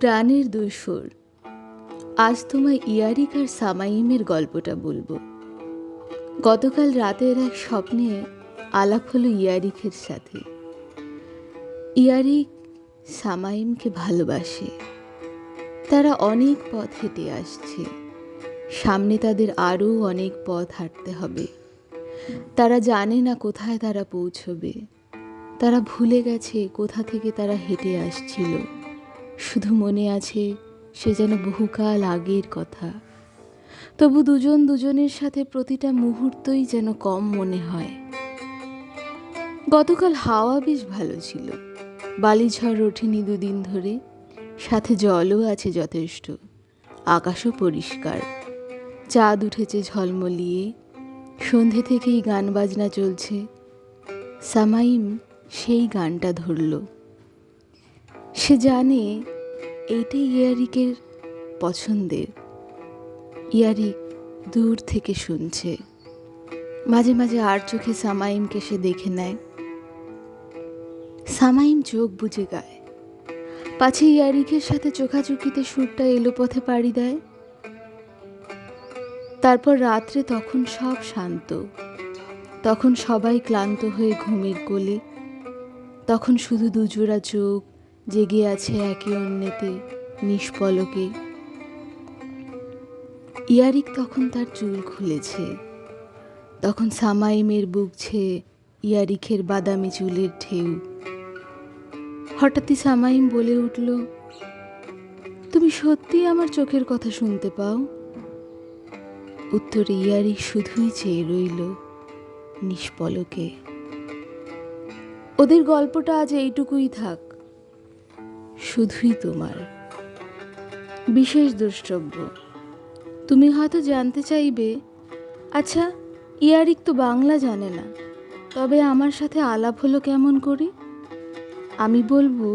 প্রাণের দৈশোর, আজ তোমায় ইয়ারিক আর সামাইমের গল্পটা বলবো। গতকাল রাতের এক স্বপ্নে আলাপ হলো ইয়ারিকের সাথে। ইয়ারিক সামাইমকে ভালোবাসে। তারা অনেক পথ হেঁটে আসছে, সামনে তাদের আরও অনেক পথ হাঁটতে হবে। তারা জানে না কোথায় তারা পৌঁছবে। তারা ভুলে গেছে কোথা থেকে তারা হেঁটে আসছিল। শুধু মনে আছে সে যেন বহুকাল আগের কথা। তবু দুজন দুজনের সাথে প্রতিটা মুহূর্তই যেন কম মনে হয়। গতকাল হাওয়া বেশ ভালো ছিল, বালিঝড় ওঠেনি দুদিন ধরে, সাথে জলও আছে যথেষ্ট, আকাশও পরিষ্কার, চাঁদ উঠেছে ঝলমলিয়ে, সন্ধে থেকেই গান বাজনা চলছে। সামাইম সেই গানটা ধরল। সে জানে এইটাই ইয়ারিকের পছন্দের। ইয়ারিক দূর থেকে শুনছে, মাঝে মাঝে আর চোখে সামাইমকে সে দেখে নেয়। সামাইম চোখ বুজে গায়, পাছে ইয়ারিকের সাথে চোখাচোখিতে সুরটা এলো পথে পাড়ি দেয়। তারপর রাত্রে তখন সব শান্ত, তখন সবাই ক্লান্ত হয়ে ঘুমের কোলে, তখন শুধু দুজোড়া চোখ জেগে আছে একে অন্যেতে নিষ্পলকে। ইয়ারিক তখন তার চুল খুলেছে, তখন সামাইমের বুক ছেয়ে ইয়ারিকের বাদামি চুলের ঢেউ। হঠাৎই সামাইম বলে উঠল, তুমি সত্যিই আমার চোখের কথা শুনতে পাও? উত্তরে ইয়ারিক শুধুই চেয়ে রইল নিষ্পলকে। ওদের গল্পটা আজ এইটুকুই থাক, শুধুই তোমার। বিশেষ দ্রষ্টব্য, তুমি হয়তো জানতে চাইবে, আচ্ছা ইয়ারিক তো বাংলা জানে না, তবে আমার সাথে আলাপ হলো কেমন করে? আমি বলবো,